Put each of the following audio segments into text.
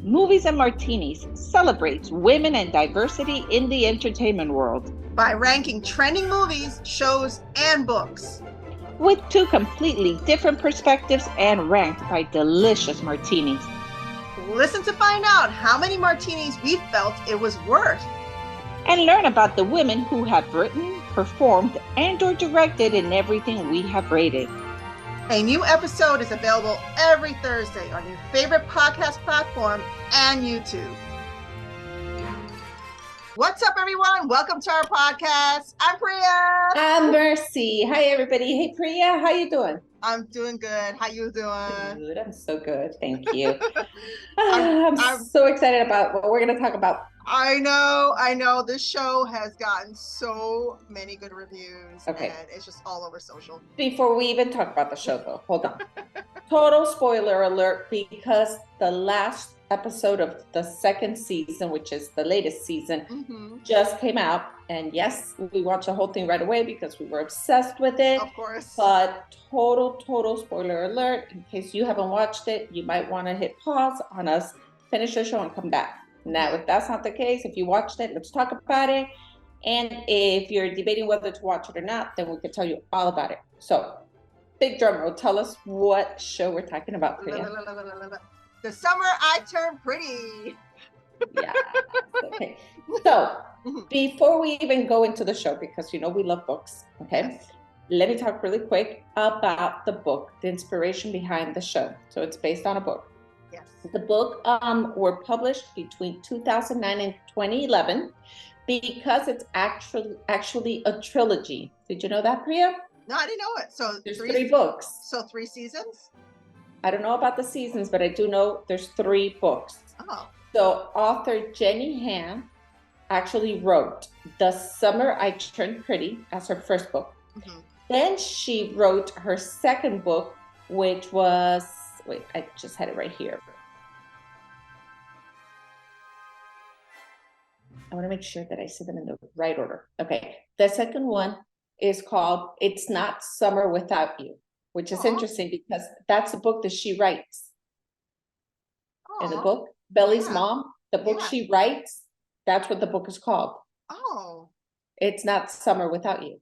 Movies and Martinis celebrates women and diversity in the entertainment world by ranking trending movies, shows, and books with two completely different perspectives and ranked by delicious martinis. Listen to find out how many martinis we felt it was worth. And learn about the women who have written, performed, and/or directed in everything we have rated. A new episode is available every Thursday on your favorite podcast platform and YouTube. What's up, everyone? Welcome to our podcast. I'm Priya. I'm Mercy. Hi, everybody. Hey, Priya. How you doing? I'm doing good. How you doing? Good. I'm so good. Thank you. I'm so excited about what we're going to talk about. I know. This show has gotten so many good reviews. Okay. And it's just all over social. Before we even talk about the show, though, hold on. Total spoiler alert, because the last episode of the second season, which is the latest season, just came out. And yes, we watched the whole thing right away because we were obsessed with it. Of course. But total spoiler alert. In case you haven't watched it, you might want to hit pause on us, finish the show, and come back. Now, if that's not the case, if you watched it, let's talk about it. And if you're debating whether to watch it or not, then we can tell you all about it. So, big drum roll, tell us what show we're talking about, Priya. The Summer I Turned Pretty. Yeah. Okay. So, before we even go into the show, because you know we love books, okay? Yes. Let me talk really quick about the book, the inspiration behind the show. So, it's based on a book. Yes. The book were published between 2009 and 2011 because it's actually a trilogy. Did you know that, Priya? No, I didn't know it. So there's three books. So 3 seasons? I don't know about the seasons, but I do know there's 3 books. Oh. So author Jenny Han actually wrote The Summer I Turned Pretty as her first book. Then she wrote her second book, which was, wait, I just had it right here. I want to make sure that I see them in the right order. Okay. The second one is called It's Not Summer Without You, which is interesting because that's the book that she writes. In the book, Belly's mom, the book she writes, that's what the book is called. Oh. It's Not Summer Without You.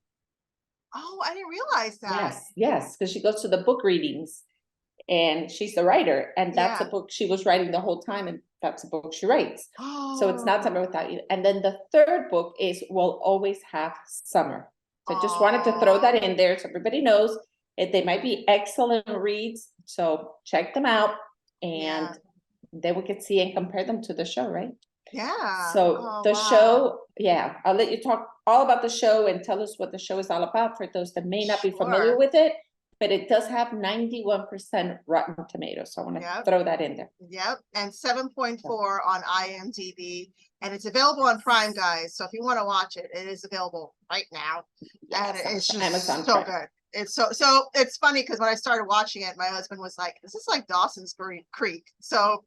Oh, I didn't realize that. Yes, because she goes to the book readings and she's the writer, and that's the book she was writing the whole time, and that's the book she writes. So It's Not Summer Without You. And then the third book is We'll Always Have Summer. So I just wanted to throw that in there so everybody knows they might be excellent reads. So check them out, and then we could see and compare them to the show, right? Yeah. So the show, I'll let you talk all about the show and tell us what the show is all about for those that may not be familiar with it. But it does have 91% Rotten Tomatoes. So I want to throw that in there. Yep. And 7.4 on IMDb. And it's available on Prime, guys. So if you want to watch it, it is available right now. Yes, and it's just Amazon so Prime. good. It's so it's funny because when I started watching it, my husband was like, "This is like Dawson's Creek." So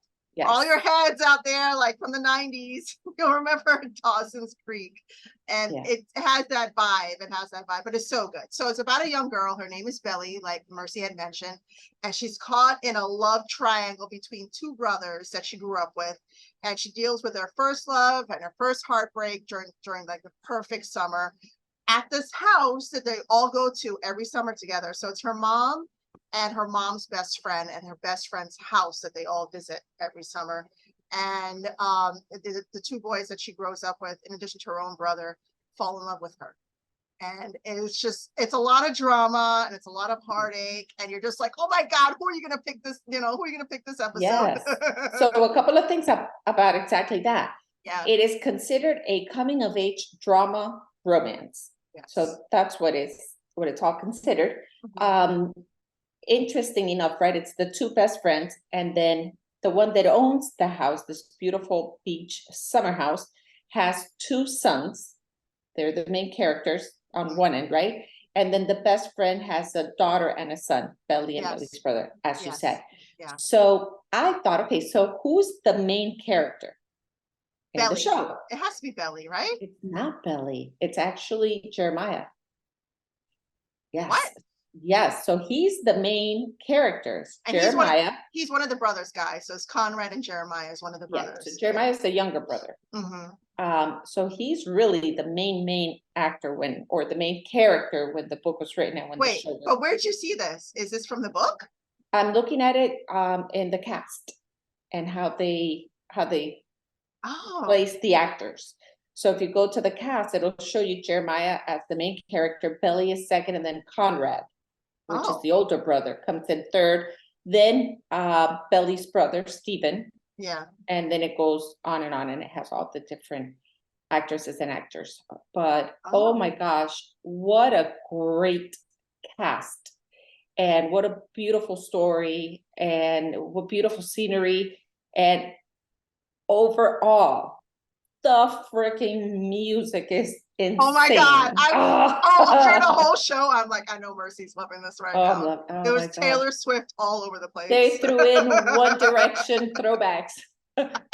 all your heads out there, like from the 90s, you'll remember Dawson's Creek. And it has that vibe. But it's so good. So it's about a young girl. Her name is Belly, like Mercy had mentioned. And she's caught in a love triangle between 2 brothers that she grew up with. And she deals with her first love and her first heartbreak during like the perfect summer at this house that they all go to every summer together. So it's her mom and her mom's best friend and her best friend's house that they all visit every summer. And the 2 boys that she grows up with, in addition to her own brother, fall in love with her. And it's a lot of drama and it's a lot of heartache. And you're just like, oh my God, who are you going to pick this? Who are you going to pick this episode? Yes. So a couple of things about exactly that. Yeah. It is considered a coming of age drama romance. Yes. So that's what it's all considered. Interesting enough, right? It's the 2 best friends, and then the one that owns the house, this beautiful beach summer house, has 2 sons. They're the main characters on one end, right? And then the best friend has a daughter and a son, Belly and Belly's brother, as you said. Yeah. So I thought, okay, so who's the main character in the show? It has to be Belly, right? It's not Belly. It's actually Jeremiah. Yes. What? Yes, so he's the main characters. And Jeremiah. He's one of the brothers, guys. So it's Conrad and Jeremiah is one of the Yeah, brothers. so Jeremiah is the younger brother. So he's really the main actor or the main character when the book was written and when the show was. But where'd you see this? Is this from the book? I'm looking at it in the cast and how they place the actors. So if you go to the cast, it'll show you Jeremiah as the main character, Belly is second, and then Conrad, which is the older brother, comes in third. Then Belly's brother, Stephen. Yeah. And then it goes on, and it has all the different actresses and actors. But oh my gosh, what a great cast. And what a beautiful story, and what beautiful scenery. And overall, the freaking music is insane. Oh my God. After the whole show, I'm like, I know Mercy's loving this right now. It was Taylor Swift all over the place. They threw in One Direction throwbacks.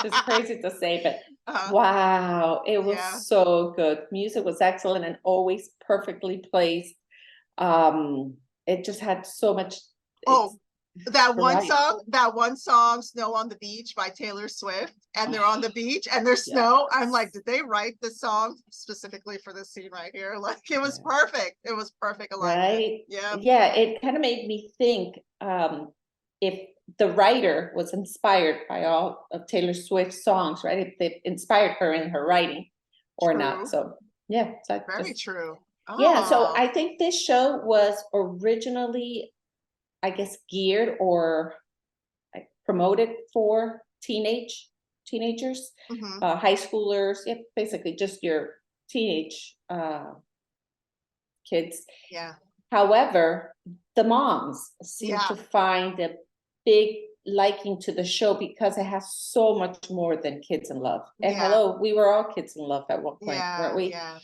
Just crazy to say, but wow, it was so good. Music was excellent and always perfectly placed. It just had so much. That one song, Snow on the Beach by Taylor Swift, and they're on the beach and there's snow. I'm like, did they write this song specifically for this scene right here? Like, it was perfect. It was perfect alignment. Right? Yeah, it kind of made me think if the writer was inspired by all of Taylor Swift's songs, right? If they inspired her in her writing or not. So yeah. Very true. Yeah, so I think this show was originally, I guess, geared or promoted for teenagers, high schoolers, basically just your teenage kids. Yeah. However, the moms seem to find a big liking to the show because it has so much more than kids in love. And hello, we were all kids in love at one point, weren't we? Yeah.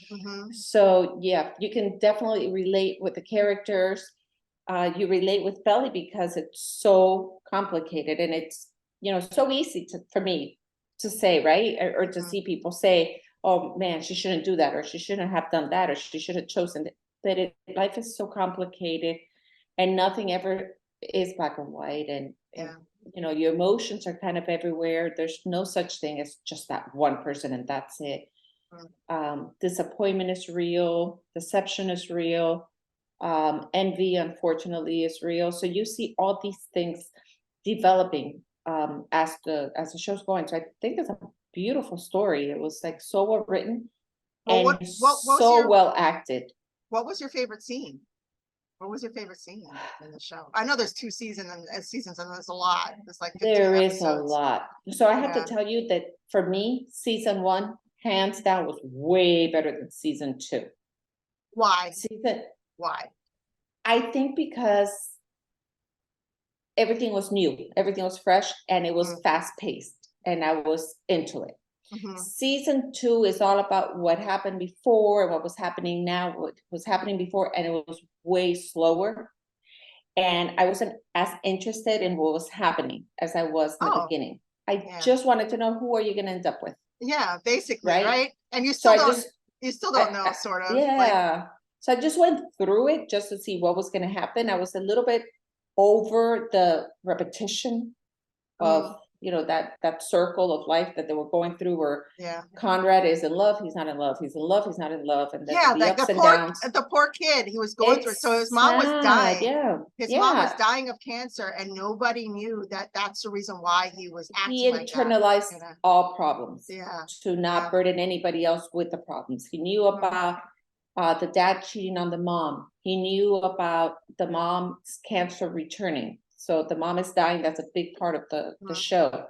So yeah, you can definitely relate with the characters. You relate with Belly because it's so complicated, and it's, so easy for me to say, right? Or to see people say, oh man, she shouldn't do that, or she shouldn't have done that, or she should have chosen that. But life is so complicated, and nothing ever is black and white, and your emotions are kind of everywhere. There's no such thing as just that one person and that's it. Disappointment is real, deception is real. Envy, unfortunately, is real. So you see all these things developing as the show's going. So I think it's a beautiful story. It was like so well written and so well acted. What was your favorite scene? What was your favorite scene in the show? I know there's 2 seasons and there's a lot. There's like 15 there is episodes. A lot. So I have to tell you that for me, season 1, hands down, was way better than season 2. Why? Why? I think because everything was new, everything was fresh, and it was fast paced, and I was into it. Season 2 is all about what happened before and what was happening now, what was happening before, and it was way slower. And I wasn't as interested in what was happening as I was in the beginning. I just wanted to know, who are you going to end up with? Yeah, basically, right? And you still don't know, sort of. Yeah. So I just went through it just to see what was going to happen. I was a little bit over the repetition of, that circle of life that they were going through, where Conrad is in love, he's not in love, he's in love, he's not in love, and then the ups and downs. The poor kid, he was going through. So his mom was dying. His mom was dying of cancer, and nobody knew that that's the reason why he was acting he internalized all problems to not burden anybody else with the problems. He knew about the dad cheating on the mom. He knew about the mom's cancer returning. So the mom is dying. That's a big part of the show.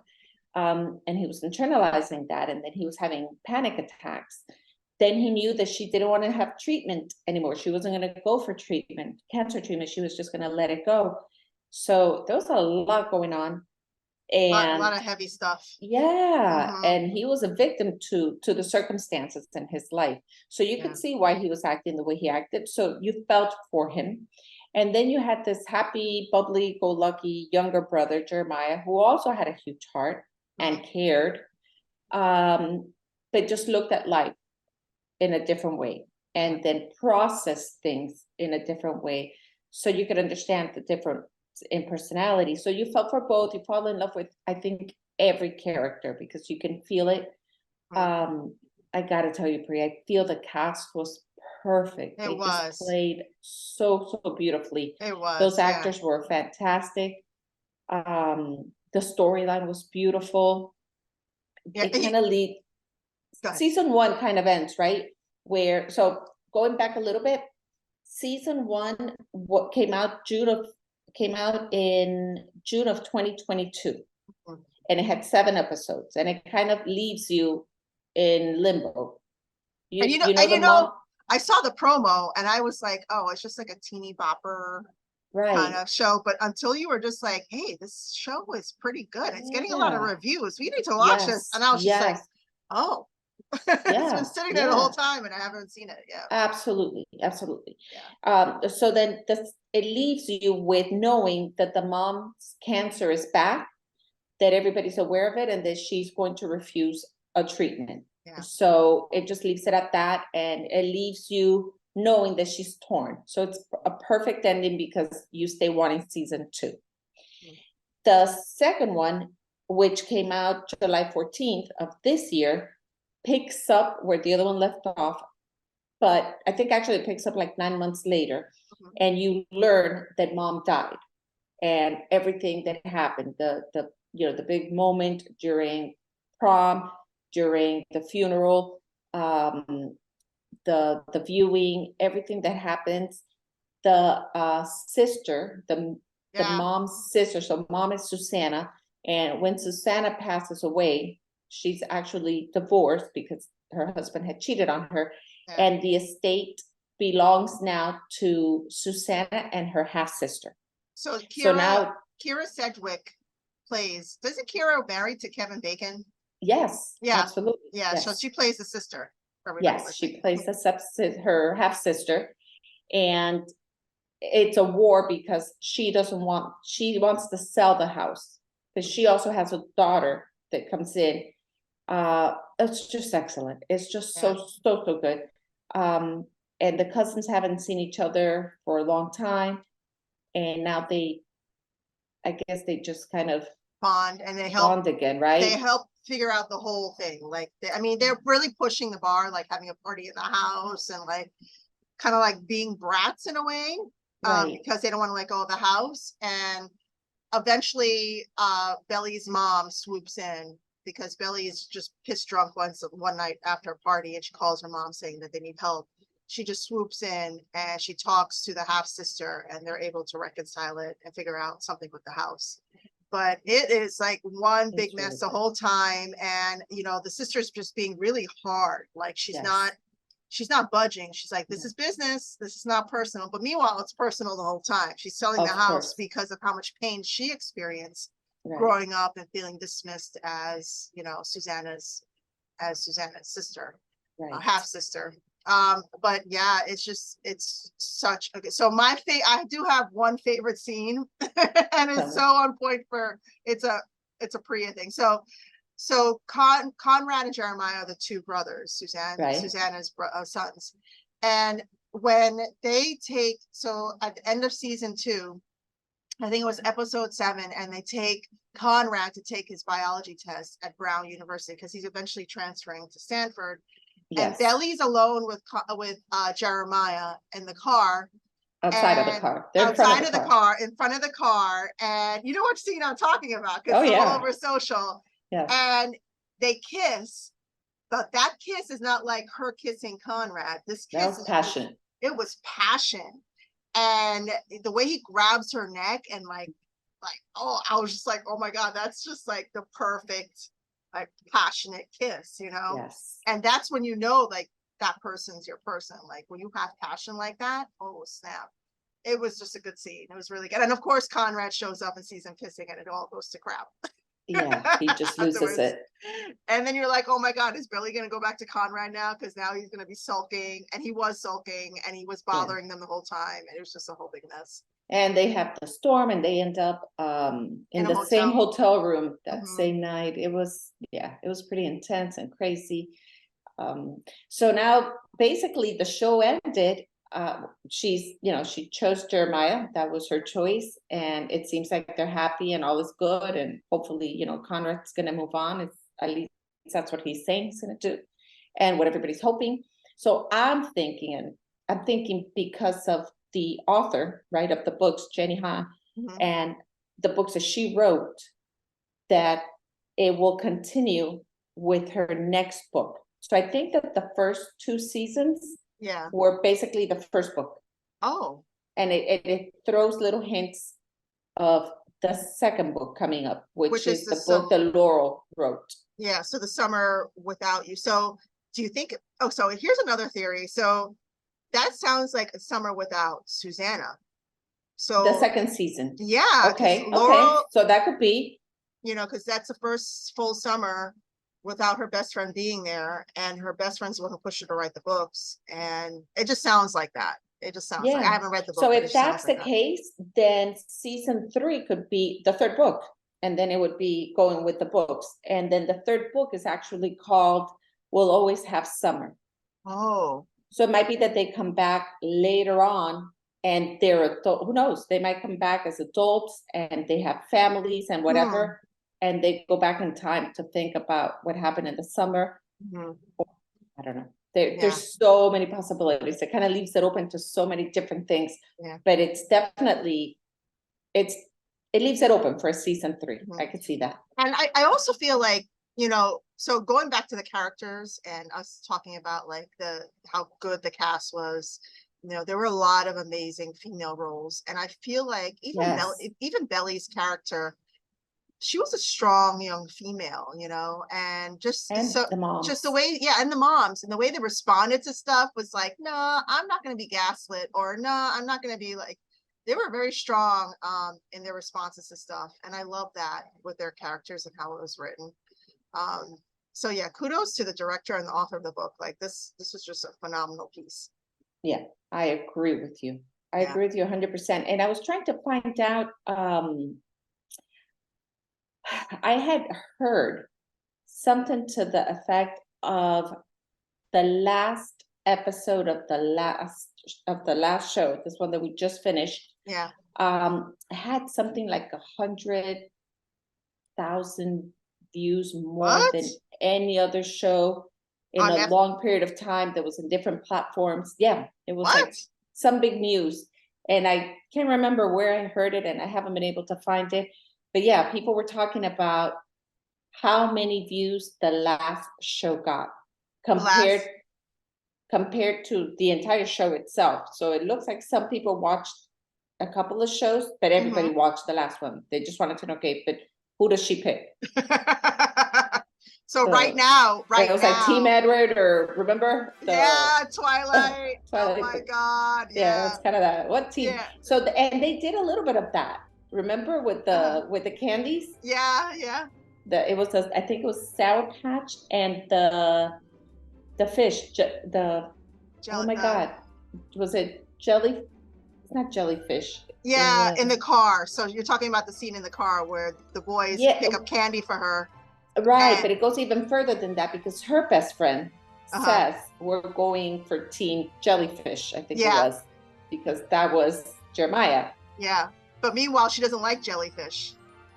And he was internalizing that. And then he was having panic attacks. Then he knew that she didn't want to have treatment anymore. She wasn't going to go for treatment, cancer treatment. She was just going to let it go. So there was a lot going on. And a lot of heavy stuff. Yeah. And he was a victim to the circumstances in his life. So you could see why he was acting the way he acted. So you felt for him. And then you had this happy, bubbly, go lucky younger brother, Jeremiah, who also had a huge heart and cared, but just looked at life in a different way and then processed things in a different way. so you could understand the difference in personality. So you felt for both. You fall in love with, I think, every character because you can feel it. I gotta tell you, Pri, I feel the cast was perfect. They just played so beautifully. It was. Those actors were fantastic. The storyline was beautiful. Yeah, it kind of season 1 kind of ends, right? So going back a little bit, season 1 came out in June of 2022, and it had 7 episodes, and it kind of leaves you in limbo. You know, I saw the promo and I was like, oh, it's just like a teeny bopper kind of show. But until you were just like, hey, this show is pretty good. It's getting a lot of reviews. We need to watch this. And I was just like, oh, it's been sitting there the whole time and I haven't seen it yet. Absolutely. Yeah. So then it leaves you with knowing that the mom's cancer is back, that everybody's aware of it, and that she's going to refuse a treatment. Yeah. So it just leaves it at that, and it leaves you knowing that she's torn. So it's a perfect ending because you stay wanting season 2. The second one, which came out July 14th of this year, picks up where the other one left off, but I think actually it picks up like 9 months later, and you learn that mom died and everything that happened, the big moment during prom, during the funeral, the viewing, everything that happens. The sister, the mom's sister, so mom is Susanna, and when Susanna passes away, she's actually divorced because her husband had cheated on her, and the estate belongs now to Susanna and her half-sister. So now Kira Sedgwick plays, isn't Kira married to Kevin Bacon? Yes, absolutely. Yeah, yes. So she plays the sister. Yes, she plays her half-sister, and it's a war because she wants to sell the house because she also has a daughter that comes in. It's just excellent. It's just so good. And the cousins haven't seen each other for a long time, and now I guess they just kind of bond, and they help bond again, right? They help figure out the whole thing. Like, they're really pushing the bar, like having a party in the house and like kind of like being brats in a way, because they don't want to let go of the house. And eventually, Belly's mom swoops in because Belly is just pissed drunk one night after a party, and she calls her mom saying that they need help. She just swoops in and she talks to the half sister, and they're able to reconcile it and figure out something with the house. But it is like one big mess the whole time. And, the sister's just being really hard. Like she's not budging. She's like, this is business. This is not personal. But meanwhile, it's personal the whole time. She's selling the house because of how much pain she experienced growing up and feeling dismissed as, Susanna's sister, half sister. But yeah, it's such a good, so I do have one favorite scene and it's so on point for, it's a Priya thing. So Conrad and Jeremiah are the 2 brothers, Susanna's sons. And when they at the end of season 2, I think it was episode 7, and they take Conrad to take his biology test at Brown University because he's eventually transferring to Stanford. And Belly's alone with Jeremiah in the car. Outside of the car. Outside of the car, in front of the car. And you know what scene I'm talking about? Because it's all over social. Yeah. And they kiss, but that kiss is not like her kissing Conrad. This kiss was passion. It was passion. And the way he grabs her neck and like, I was just like, oh my God, that's just like the perfect, like, passionate kiss, Yes. And that's when like that person's your person. Like when you have passion like that, oh snap. It was just a good scene. It was really good. And of course Conrad shows up and sees him kissing and it all goes to crap. Yeah, he just loses it. And then you're like, oh my God, is Billy gonna go back to Conrad now? Because now he's gonna be sulking, and he was sulking and he was bothering them the whole time, and it was just a whole big mess. And they have the storm, and they end up in the same hotel room that same night. It was pretty intense and crazy. So now basically the show ended she's, she chose Jeremiah. That was her choice. And it seems like they're happy and all is good. And hopefully, Conrad's going to move on. At least that's what he's saying he's going to do, and what everybody's hoping. So I'm thinking because of the author, right, of the books, Jenny Ha, and the books that she wrote, that it will continue with her next book. So I think that the first 2 seasons were basically the first book. Oh. And it throws little hints of the second book coming up, which is the book that Laurel wrote. Yeah, so The Summer Without You. So do you think, so here's another theory. So that sounds like A Summer Without Susanna. So the second season. Yeah. Okay. Laurel, so that could be. Because that's the first full summer without her best friend being there, and her best friend's the one who pushed her to write the books. And it just sounds like that. It just sounds like, I haven't read the book. So if that's the case, then season 3 could be the third book, and then it would be going with the books. And then the third book is actually called We'll Always Have Summer. Oh. So it might be that they come back later on and they're adult, who knows? They might come back as adults and they have families and whatever. And they go back in time to think about what happened in the summer. I don't know. There's so many possibilities. It kind of leaves it open to so many different things. But it's definitely, it leaves it open for a season 3. I could see that. And I also feel like, so going back to the characters and us talking about like how good the cast was, there were a lot of amazing female roles. And I feel like even Belly's character, she was a strong young female, and just the way, and the moms, and the way they responded to stuff was like, no, I'm not going to be gaslit, or no, I'm not going to be like, they were very strong in their responses to stuff. And I love that with their characters and how it was written. So yeah, kudos to the director and the author of the book. Like this was just a phenomenal piece. Yeah, I agree with you. I agree with you 100%. And I was trying to find out, I had heard something to the effect of the last episode of the last show, this one that we just finished. Had something like 100,000 views more than any other show in a long period of time that was in different platforms. Yeah, it was like some big news. And I can't remember where I heard it, and I haven't been able to find it. But yeah, people were talking about how many views the last show got compared to the entire show itself. So it looks like some people watched a couple of shows, but everybody watched the last one. They just wanted to know, okay, but who does she pick? So right now, it was like Team Edward, or remember? Twilight. Oh my God. Yeah, it's kind of that. What team? Yeah. So and they did a little bit of that. Remember with the candies? Yeah. I think it was Sour Patch and the fish. Oh my God, was it jelly? It's not jellyfish. Yeah, in the car. So you're talking about the scene in the car where the boys pick up candy for her. Right, but it goes even further than that, because her best friend says we're going for Team Jellyfish, I think it was, because that was Jeremiah. Yeah, but meanwhile, she doesn't like jellyfish.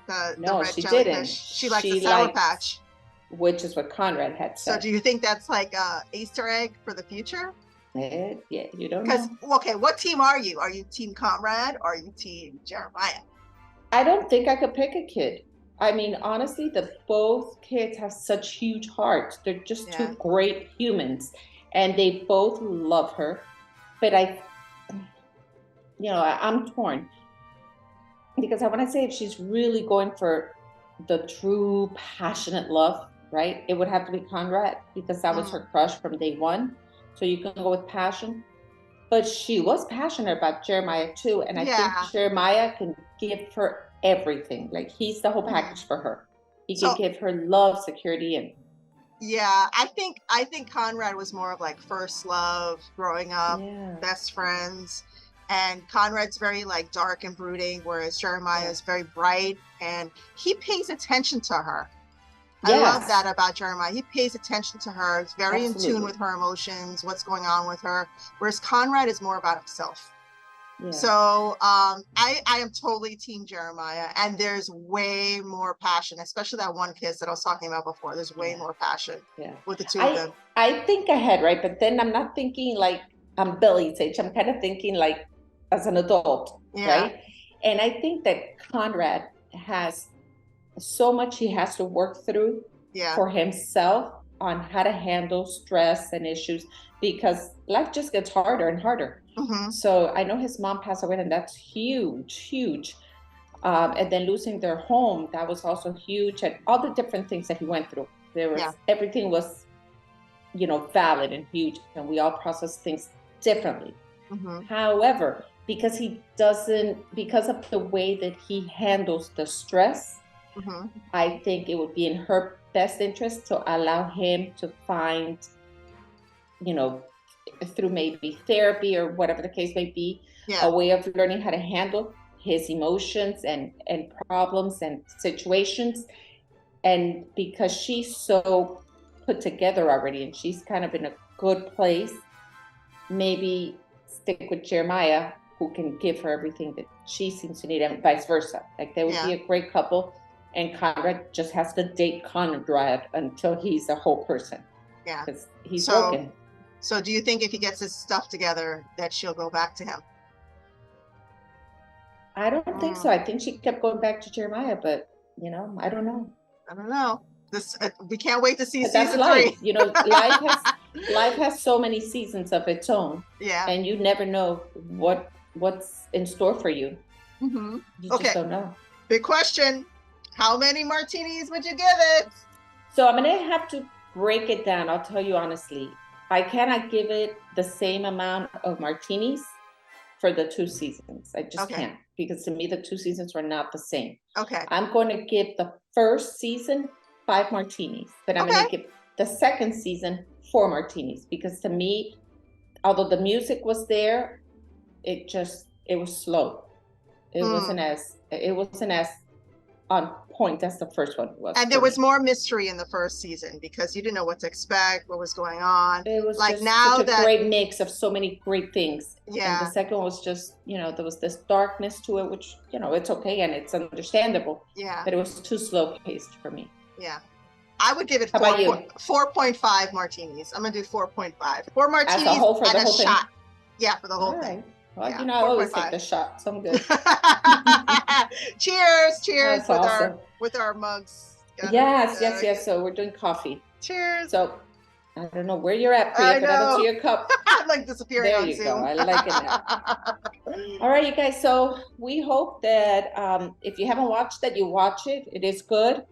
No, the red she jellyfish. didn't. She likes the Sour Patch. Which is what Conrad had said. So do you think that's like a Easter egg for the future? Yeah, you don't know. Okay, what team are you? Are you Team Conrad or are you Team Jeremiah? I don't think I could pick a kid. I mean, honestly, both kids have such huge hearts. They're just two great humans, and they both love her. But I'm torn, because I want to say if she's really going for the true passionate love, right? It would have to be Conrad, because that was her crush from day one. So you can go with passion. But she was passionate about Jeremiah too. And I think Jeremiah can give her everything. Like, he's the whole package for her. He can give her love, security, and I think Conrad was more of like first love, growing up, best friends. And Conrad's very like dark and brooding, whereas Jeremiah is very bright and he pays attention to her. I love that about Jeremiah. He pays attention to her. He's very Absolutely. in tune with her emotions, what's going on with her. Whereas Conrad is more about himself. Yeah. So I am totally team Jeremiah, and there's way more passion, especially that one kiss that I was talking about before. There's way more passion with the two of them. I think ahead, right? But then I'm not thinking like I'm Billy's age. I'm kind of thinking like as an adult, right? And I think that Conrad has so much he has to work through for himself on how to handle stress and issues, because life just gets harder and harder. So I know his mom passed away, and that's huge. And then losing their home, that was also huge, and all the different things that he went through. There was everything was, valid and huge, and we all process things differently. However, because of the way that he handles the stress, I think it would be in her best interest to allow him to find, through maybe therapy or whatever the case may be, a way of learning how to handle his emotions and problems and situations. And because she's so put together already and she's kind of in a good place, maybe stick with Jeremiah, who can give her everything that she seems to need, and vice versa. Like they would be a great couple, and Conrad just has to date Conrad until he's a whole person. Yeah, because he's broken. So do you think if he gets his stuff together that she'll go back to him? I don't think so. I think she kept going back to Jeremiah, but I don't know. I don't know. This we can't wait to see season life. 3. Life has so many seasons of its own. Yeah. And you never know what's in store for you. You just don't know. Big question. How many martinis would you give it? So I'm gonna have to break it down. I'll tell you honestly. I cannot give it the same amount of martinis for the 2 seasons. I just can't, because to me the 2 seasons were not the same. I'm going to give the first season 5 martinis, but I'm going to give the second season 4 martinis, because to me, although the music was there, it was slow. It wasn't as on point as the first one was. And there was more mystery in the first season because you didn't know what to expect, what was going on. It was like now such a great mix of so many great things. Yeah. And the second was just, there was this darkness to it, which, it's okay and it's understandable. Yeah. But it was too slow paced for me. Yeah. I would give it 4.5 martinis. I'm going to do 4.5. 4 martinis and a shot. Yeah, for the whole thing. Well, I always take the shot, so I'm good. Cheers with our mugs. Yes. So we're doing coffee. Cheers. So I don't know where you're at, Priya, but I don't see your cup. I'm like disappearing on Zoom. There you go. I like it now. All right, you guys. So we hope that if you haven't watched it, you watch it. It is good.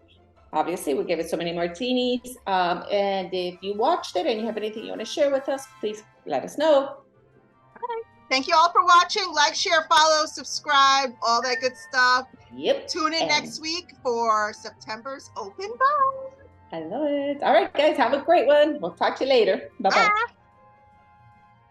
Obviously, we gave it so many martinis. And if you watched it and you have anything you want to share with us, please let us know. Thank you all for watching. Like, share, follow, subscribe, all that good stuff. Yep. Tune in next week for September's open ball. I love it. All right, guys, have a great one. We'll talk to you later. Bye-bye.